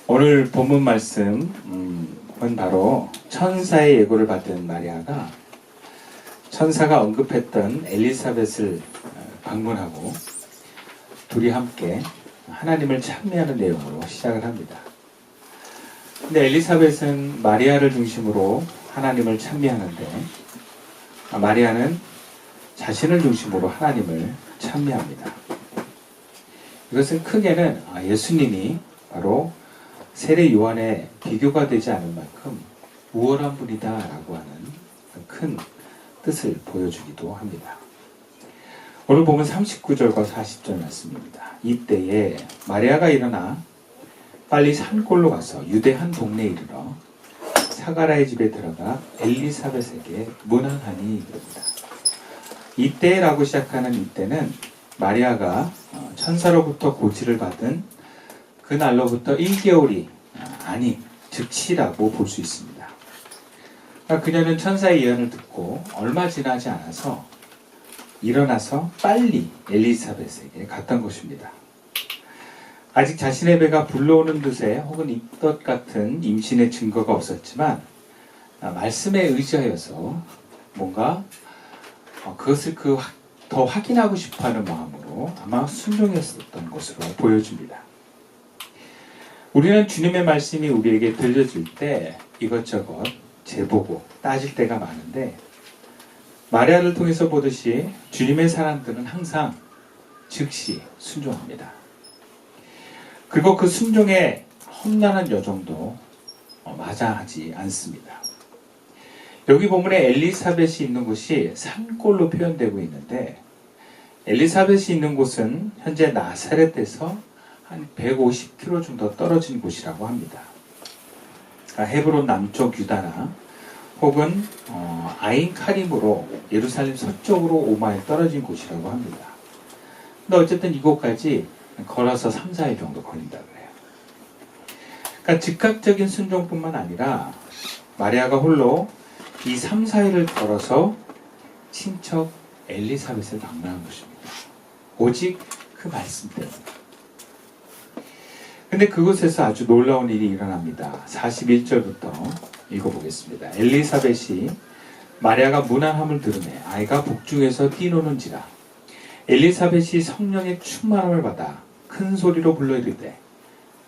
오늘 본문 말씀은 바로 천사의 예고를 받은 마리아가 천사가 언급했던 엘리사벳을 방문하고 둘이 함께 하나님을 찬미하는 내용으로 시작을 합니다. 근데 엘리사벳은 마리아를 중심으로 하나님을 찬미하는데 마리아는 자신을 중심으로 하나님을 찬미합니다. 이것은 크게는 예수님이 바로 세례 요한의 비교가 되지 않을 만큼 우월한 분이다라고 하는 큰 뜻을 보여주기도 합니다. 오늘 보면 39절과 40절 말씀입니다. 이때에 마리아가 일어나 빨리 산골로 가서 유대 한 동네에 이르러 사가라의 집에 들어가 엘리사벳에게 문안하니 이릅니다. 이때라고 시작하는 이때는 마리아가 천사로부터 고지를 받은 그 날로부터 1개월이 아닌 즉시라고 볼 수 있습니다. 그녀는 천사의 예언을 듣고 얼마 지나지 않아서 일어나서 빨리 엘리사벳에게 갔던 것입니다. 아직 자신의 배가 불러오는 듯의 혹은 입덧 같은 임신의 증거가 없었지만 말씀에 의지하여서 뭔가 그것을 더 확인하고 싶어하는 마음으로 아마 순종했었던 것으로 보여집니다. 우리는 주님의 말씀이 우리에게 들려질 때 이것저것 재보고 따질 때가 많은데 마리아를 통해서 보듯이 주님의 사람들은 항상 즉시 순종합니다. 그리고 그 순종의 험난한 여정도 마다하지 않습니다. 여기 본문에 엘리사벳이 있는 곳이 산골로 표현되고 있는데 엘리사벳이 있는 곳은 현재 나사렛에서 한 150km 정도 떨어진 곳이라고 합니다. 헤브론 남쪽 유다나 혹은 아인 카림으로 예루살렘 서쪽으로 5마일 떨어진 곳이라고 합니다. 근데 어쨌든 이곳까지 걸어서 3, 4일 정도 걸린다 그래요. 그러니까 즉각적인 순종뿐만 아니라 마리아가 홀로 이 3, 4일을 걸어서 친척 엘리사벳을 방문한 것입니다. 오직 그 말씀 때문에. 근데 그곳에서 아주 놀라운 일이 일어납니다. 41절부터 읽어보겠습니다. 엘리사벳이 마리아가 문안함을 들으매 아이가 복중에서 뛰노는지라 엘리사벳이 성령의 충만함을 받아 큰 소리로 불러 이르되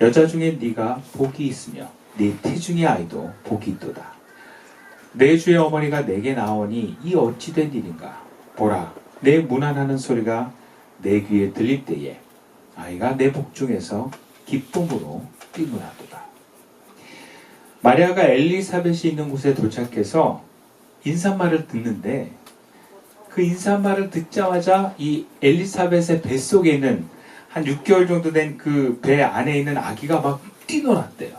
여자 중에 네가 복이 있으며 네 태중의 아이도 복이 있도다. 내 주의 어머니가 내게 나오니 이 어찌 된 일인가. 보라, 내 문안하는 소리가 내 귀에 들릴 때에 아이가 내 복중에서 기쁨으로 뛰노나도다. 마리아가 엘리사벳이 있는 곳에 도착해서 인사말을 듣는데 그 인사말을 듣자마자 이 엘리사벳의 뱃속에 있는 한 6개월 정도 된 그 배 안에 있는 아기가 막 뛰놀았대요.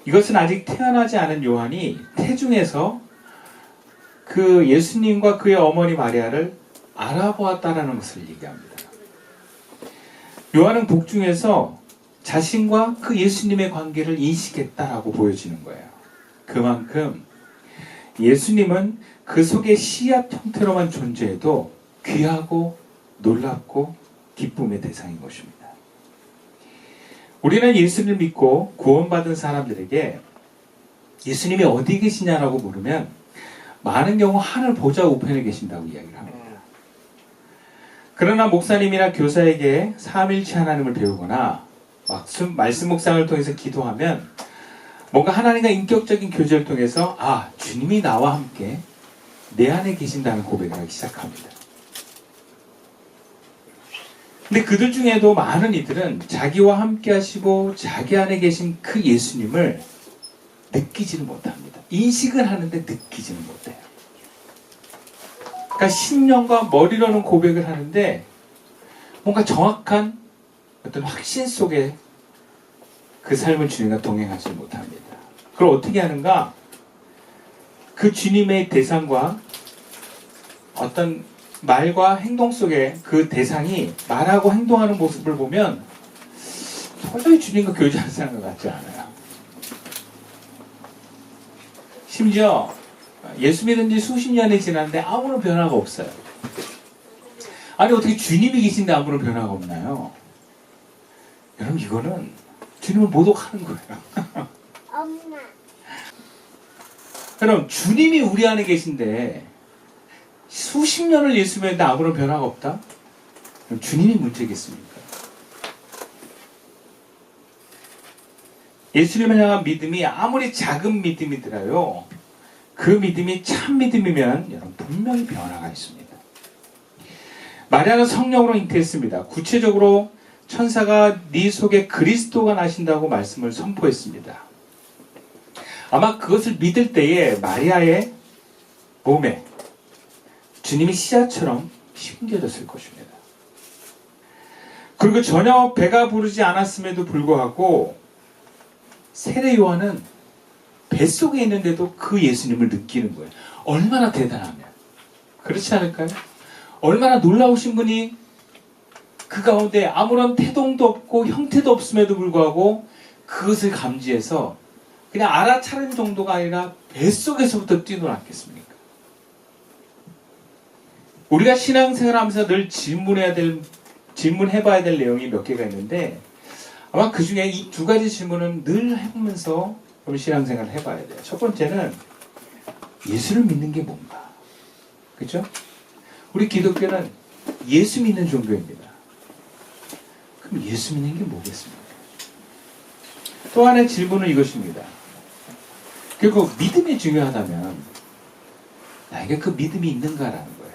이것은 아직 태어나지 않은 요한이 태중에서 그 예수님과 그의 어머니 마리아를 알아보았다라는 것을 얘기합니다. 요한은 복중에서 자신과 그 예수님의 관계를 인식했다라고 보여지는 거예요. 그만큼 예수님은 그 속에 씨앗 형태로만 존재해도 귀하고 놀랍고 기쁨의 대상인 것입니다. 우리는 예수를 믿고 구원받은 사람들에게 예수님이 어디 계시냐라고 물으면 많은 경우 하늘 보좌 우편에 계신다고 이야기를 합니다. 그러나 목사님이나 교사에게 삼일체 하나님을 배우거나 말씀 묵상을 통해서 기도하면 뭔가 하나님과 인격적인 교제를 통해서 주님이 나와 함께 내 안에 계신다는 고백을 하기 시작합니다. 근데 그들 중에도 많은 이들은 자기와 함께 하시고 자기 안에 계신 그 예수님을 느끼지는 못합니다. 인식은 하는데 느끼지는 못해요. 그러니까 신령과 머리로는 고백을 하는데 뭔가 정확한 어떤 확신 속에 그 삶을 주님과 동행하지 못합니다. 그걸 어떻게 하는가? 그 주님의 대상과 어떤 말과 행동 속에 그 대상이 말하고 행동하는 모습을 보면 도저히 주님과 교제하는 사람 같지 않아요. 심지어 예수 믿은 지 수십 년이 지났는데 아무런 변화가 없어요. 아니 어떻게 주님이 계신데 아무런 변화가 없나요? 여러분 이거는 주님을 모독하는 거예요. 엄마. 그럼 주님이 우리 안에 계신데 수십 년을 예수 믿는데 아무런 변화가 없다? 그럼 주님이 문제겠습니까? 예수님을 향한 믿음이 아무리 작은 믿음이더라요, 그 믿음이 참 믿음이면 여러분 분명히 변화가 있습니다. 마리아는 성령으로 잉태했습니다. 구체적으로 천사가 네 속에 그리스도가 나신다고 말씀을 선포했습니다. 아마 그것을 믿을 때에 마리아의 몸에 주님이 씨앗처럼 심겨졌을 것입니다. 그리고 전혀 배가 부르지 않았음에도 불구하고 세례 요한은 뱃속에 있는데도 그 예수님을 느끼는 거예요. 얼마나 대단하면. 그렇지 않을까요? 얼마나 놀라우신 분이 그 가운데 아무런 태동도 없고 형태도 없음에도 불구하고 그것을 감지해서 그냥 알아차린 정도가 아니라 뱃속에서부터 뛰어났겠습니까? 우리가 신앙생활 하면서 늘 질문해봐야 될 내용이 몇 개가 있는데 아마 그 중에 이 두 가지 질문은 늘 해보면서 신앙생활을 해봐야 돼요. 첫 번째는 예수를 믿는 게 뭔가? 그렇죠? 우리 기독교는 예수 믿는 종교입니다. 그럼 예수 믿는 게 뭐겠습니까? 또 하나의 질문은 이것입니다. 결국 믿음이 중요하다면 나에게 그 믿음이 있는가라는 거예요.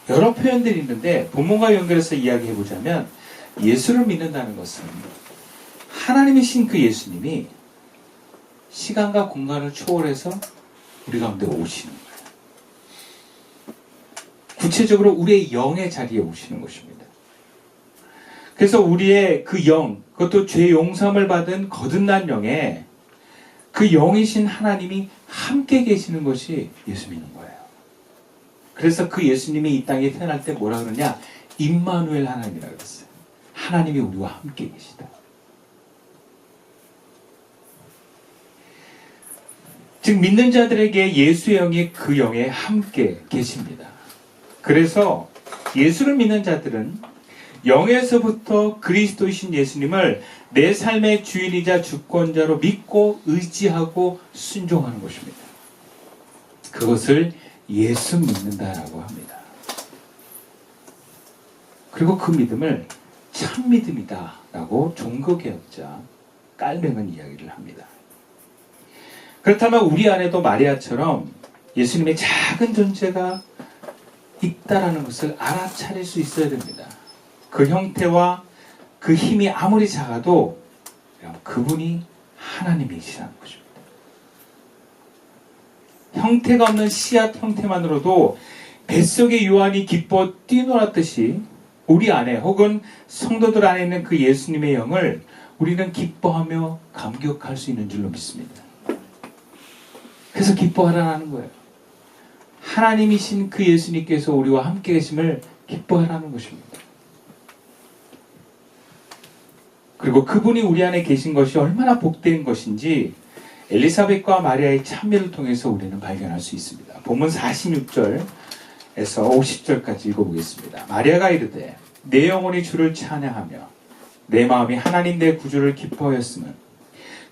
여러 표현들이 있는데 본문과 연결해서 이야기해보자면 예수를 믿는다는 것은 하나님이신 그 예수님이 시간과 공간을 초월해서 우리 가운데 오시는 거예요. 구체적으로 우리의 영의 자리에 오시는 것입니다. 그래서 우리의 그 영, 그것도 죄 용서함을 받은 거듭난 영에 그 영이신 하나님이 함께 계시는 것이 예수 믿는 거예요. 그래서 그 예수님이 이 땅에 태어날 때 뭐라 그러냐? 임마누엘 하나님이라고 그랬어요. 하나님이 우리와 함께 계시다. 즉 믿는 자들에게 예수의 영이 그 영에 함께 계십니다. 그래서 예수를 믿는 자들은 영에서부터 그리스도이신 예수님을 내 삶의 주인이자 주권자로 믿고 의지하고 순종하는 것입니다. 그것을 예수 믿는다라고 합니다. 그리고 그 믿음을 참 믿음이다라고 종교개혁자 깔맹은 이야기를 합니다. 그렇다면 우리 안에도 마리아처럼 예수님의 작은 존재가 있다라는 것을 알아차릴 수 있어야 됩니다. 그 형태와 그 힘이 아무리 작아도 그분이 하나님이시라는 것입니다. 형태가 없는 씨앗 형태만으로도 뱃속의 요한이 기뻐 뛰놀았듯이 우리 안에 혹은 성도들 안에 있는 그 예수님의 영을 우리는 기뻐하며 감격할 수 있는 줄로 믿습니다. 그래서 기뻐하라는 거예요. 하나님이신 그 예수님께서 우리와 함께 계심을 기뻐하라는 것입니다. 그리고 그분이 우리 안에 계신 것이 얼마나 복된 것인지 엘리사벳과 마리아의 참여를 통해서 우리는 발견할 수 있습니다. 본문 46절에서 50절까지 읽어보겠습니다. 마리아가 이르되 내 영혼이 주를 찬양하며 내 마음이 하나님 내 구주를 기뻐하였으면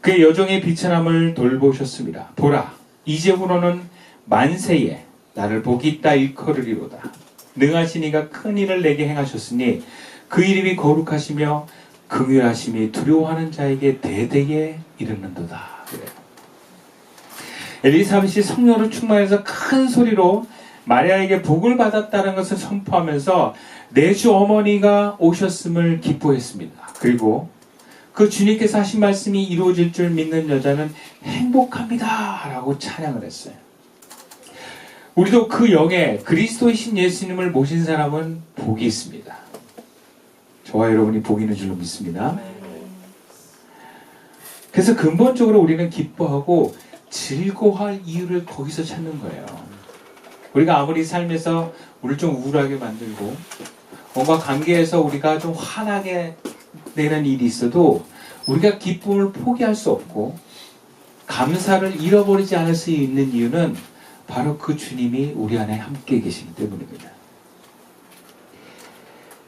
그의 여종의 비천함을 돌보셨습니다. 보라 이제부로는 만세에 나를 복이 있다 일컬으리로다. 능하신 이가 큰 일을 내게 행하셨으니 그 이름이 거룩하시며 긍휼하심이 두려워하는 자에게 대대에 이르는도다. 그래요. 엘리사벳이 성령으로 충만해서 큰 소리로 마리아에게 복을 받았다는 것을 선포하면서 내 주 어머니가 오셨음을 기뻐했습니다. 그리고 그 주님께서 하신 말씀이 이루어질 줄 믿는 여자는 행복합니다 라고 찬양을 했어요. 우리도 그 영에 그리스도이신 예수님을 모신 사람은 복이 있습니다. 저와 여러분이 복이 있는 줄로 믿습니다. 그래서 근본적으로 우리는 기뻐하고 즐거워할 이유를 거기서 찾는 거예요. 우리가 아무리 삶에서 우리를 좀 우울하게 만들고 뭔가 관계에서 우리가 좀 화나게 되는 일이 있어도 우리가 기쁨을 포기할 수 없고 감사를 잃어버리지 않을 수 있는 이유는 바로 그 주님이 우리 안에 함께 계시기 때문입니다.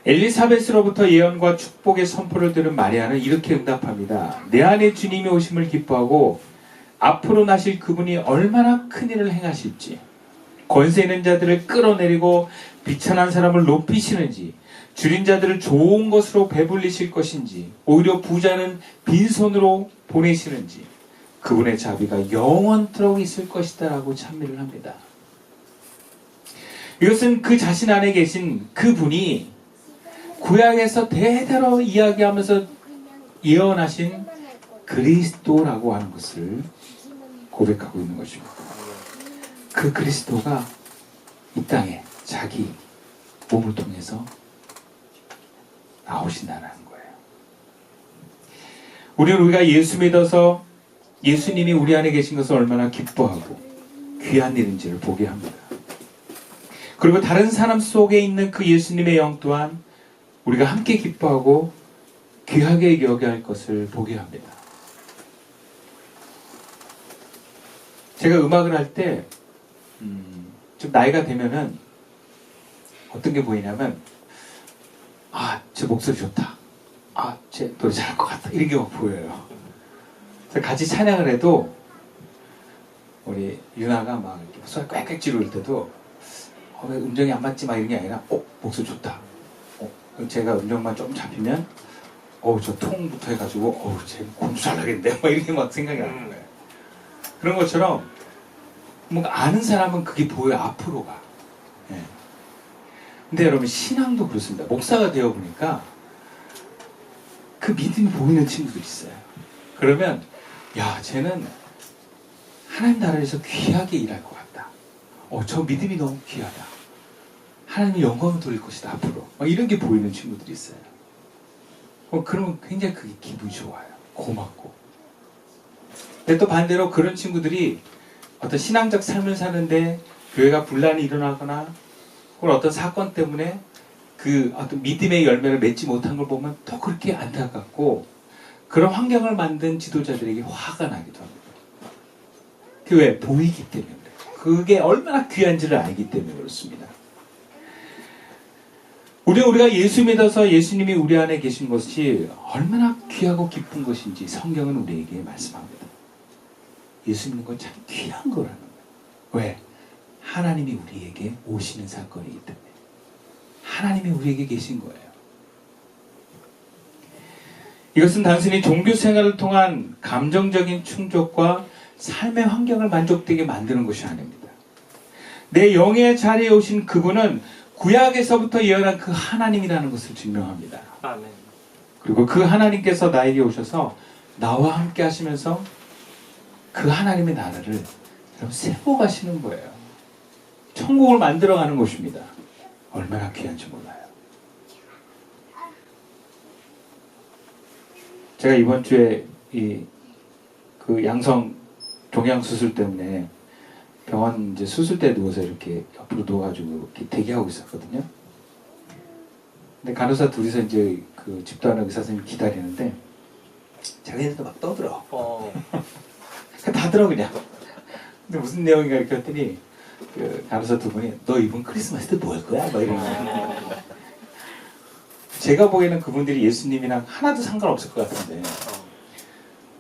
엘리사벳으로부터 예언과 축복의 선포를 들은 마리아는 이렇게 응답합니다. 내 안에 주님이 오심을 기뻐하고 앞으로 나실 그분이 얼마나 큰 일을 행하실지, 권세 있는 자들을 끌어내리고 비천한 사람을 높이시는지, 줄인 자들을 좋은 것으로 배불리실 것인지, 오히려 부자는 빈손으로 보내시는지, 그분의 자비가 영원토록 있을 것이다 라고 찬미를 합니다. 이것은 그 자신 안에 계신 그분이 구약에서 대대로 이야기하면서 예언하신 그리스도라고 하는 것을 고백하고 있는 것입니다. 그 그리스도가 이 땅에 자기 몸을 통해서 나오신다는 거예요. 우리가 예수 믿어서 예수님이 우리 안에 계신 것을 얼마나 기뻐하고 귀한 일인지를 보게 합니다. 그리고 다른 사람 속에 있는 그 예수님의 영 또한 우리가 함께 기뻐하고 귀하게 여겨야 할 것을 보게 합니다. 제가 음악을 할 때 좀 나이가 되면은 어떤 게 보이냐면, 제 목소리 좋다, 제 노래 잘할 것 같다, 이런 게 막 보여요. 그래서 같이 찬양을 해도 우리 유나가 막 이렇게 소리 꽥꽥 지를 때도 왜 음정이 안 맞지 막 이런 게 아니라 목소리 좋다. 제가 음정만 좀 잡히면 저 통부터 해가지고 쟤 공부 잘하겠는데 막 이렇게 막 생각이 나는 거예요. 그런 것처럼 뭔가 아는 사람은 그게 보여요. 앞으로 가. 예. 근데 여러분 신앙도 그렇습니다. 목사가 되어 보니까 그 믿음이 보이는 친구도 있어요. 그러면 쟤는 하나님 나라에서 귀하게 일할 것 같다. 저 믿음이 너무 귀하다. 하나님이 영광을 돌릴 것이다 앞으로. 이런 게 보이는 친구들이 있어요. 그러면 굉장히 그게 기분이 좋아요. 고맙고. 근데 또 반대로 그런 친구들이 어떤 신앙적 삶을 사는데 교회가 분란이 일어나거나 혹은 어떤 사건 때문에 그 어떤 믿음의 열매를 맺지 못한 걸 보면 더 그렇게 안타깝고, 그런 환경을 만든 지도자들에게 화가 나기도 합니다. 그게 왜? 보이기 때문에 그래요. 그게 얼마나 귀한지를 알기 때문에 그렇습니다. 우리가 예수 믿어서 예수님이 우리 안에 계신 것이 얼마나 귀하고 기쁜 것인지 성경은 우리에게 말씀합니다. 예수 믿는 건 참 귀한 거라는 거예요. 왜? 하나님이 우리에게 오시는 사건이기 때문에. 하나님이 우리에게 계신 거예요. 이것은 단순히 종교 생활을 통한 감정적인 충족과 삶의 환경을 만족되게 만드는 것이 아닙니다. 내 영의 자리에 오신 그분은 구약에서부터 예언한 그 하나님이라는 것을 증명합니다. 아멘. 그리고 그 하나님께서 나에게 오셔서 나와 함께 하시면서 그 하나님의 나라를 여러분 세워 가시는 거예요. 천국을 만들어가는 것입니다. 얼마나 귀한지 몰라요. 제가 이번 주에 그 양성 종양 수술 때문에 병원 이제 수술대에 누워서 이렇게 옆으로 누워가지고 이렇게 대기하고 있었거든요. 근데 간호사 둘이서 이제 그 집도하는 의사 선생님 기다리는데 자기네들도 막 떠들어. 다들어 그냥. 근데 무슨 내용인가 이렇게 했더니 그 간호사 두 분이 너 이번 크리스마스 때 뭐 할 거야? 막 이런 거예요. 제가 보기에는 그분들이 예수님이랑 하나도 상관없을 것 같은데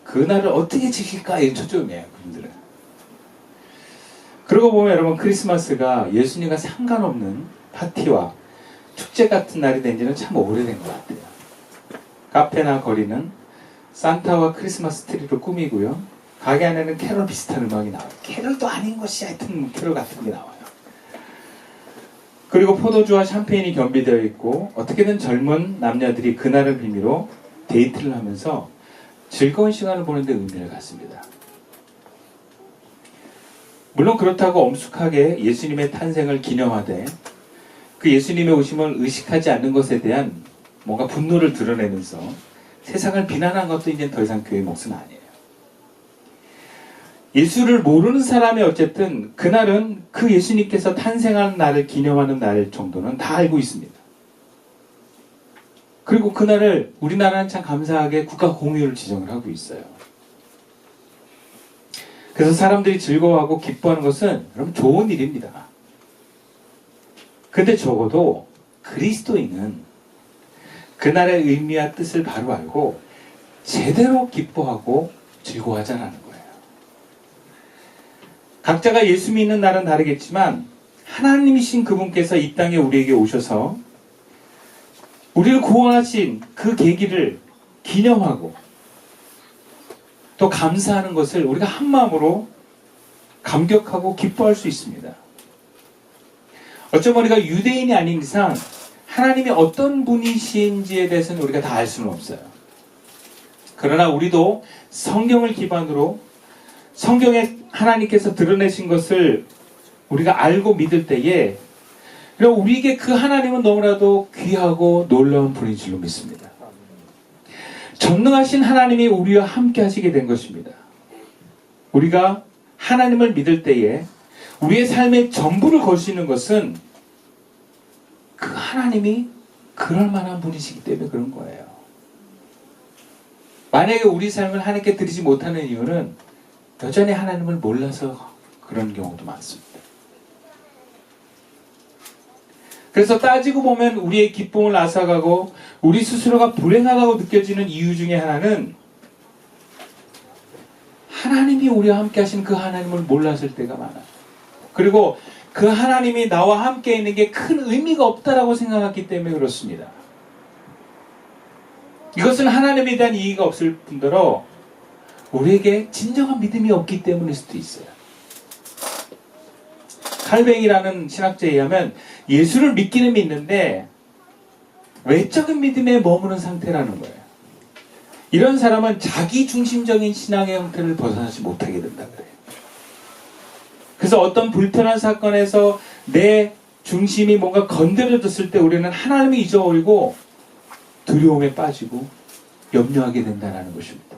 그날을 어떻게 지킬까 이런 초점이에요. 그분들은. 그러고 보면 여러분 크리스마스가 예수님과 상관없는 파티와 축제 같은 날이 된 지는 참 오래된 것 같아요. 카페나 거리는 산타와 크리스마스 트리로 꾸미고요. 가게 안에는 캐롤 비슷한 음악이 나와요. 캐롤도 아닌 것이 하여튼 캐롤 같은 게 나와요. 그리고 포도주와 샴페인이 겸비되어 있고 어떻게든 젊은 남녀들이 그날을 빌미로 데이트를 하면서 즐거운 시간을 보는데 의미를 갖습니다. 물론 그렇다고 엄숙하게 예수님의 탄생을 기념하되 그 예수님의 오심을 의식하지 않는 것에 대한 뭔가 분노를 드러내면서 세상을 비난한 것도 이제 더 이상 교회의 몫은 아니에요. 예수를 모르는 사람이 어쨌든 그날은 그 예수님께서 탄생한 날을 기념하는 날 정도는 다 알고 있습니다. 그리고 그날을 우리나라는 참 감사하게 국가 공휴일을 지정을 하고 있어요. 그래서 사람들이 즐거워하고 기뻐하는 것은 여러분 좋은 일입니다. 근데 적어도 그리스도인은 그날의 의미와 뜻을 바로 알고 제대로 기뻐하고 즐거워하자라는 거예요. 각자가 예수 믿는 날은 다르겠지만 하나님이신 그분께서 이 땅에 우리에게 오셔서 우리를 구원하신 그 계기를 기념하고 또 감사하는 것을 우리가 한마음으로 감격하고 기뻐할 수 있습니다. 어쩌면 우리가 유대인이 아닌 이상 하나님이 어떤 분이신지에 대해서는 우리가 다 알 수는 없어요. 그러나 우리도 성경을 기반으로 성경에 하나님께서 드러내신 것을 우리가 알고 믿을 때에 우리에게 그 하나님은 너무나도 귀하고 놀라운 분인 줄로 믿습니다. 전능하신 하나님이 우리와 함께 하시게 된 것입니다. 우리가 하나님을 믿을 때에 우리의 삶의 전부를 걸 수 있는 것은 그 하나님이 그럴 만한 분이시기 때문에 그런 거예요. 만약에 우리 삶을 하나님께 드리지 못하는 이유는 여전히 하나님을 몰라서 그런 경우도 많습니다. 그래서 따지고 보면 우리의 기쁨을 앗아가고 우리 스스로가 불행하다고 느껴지는 이유 중에 하나는 하나님이 우리와 함께 하신 그 하나님을 몰랐을 때가 많아요. 그리고 그 하나님이 나와 함께 있는 게 큰 의미가 없다라고 생각했기 때문에 그렇습니다. 이것은 하나님에 대한 이의가 없을 뿐더러 우리에게 진정한 믿음이 없기 때문일 수도 있어요. 칼뱅이라는 신학자에 의하면 예수를 믿기는 믿는데 외적인 믿음에 머무는 상태라는 거예요. 이런 사람은 자기 중심적인 신앙의 형태를 벗어나지 못하게 된다 그래요. 그래서 어떤 불편한 사건에서 내 중심이 뭔가 건드려졌을 때 우리는 하나님을 잊어버리고 두려움에 빠지고 염려하게 된다는 것입니다.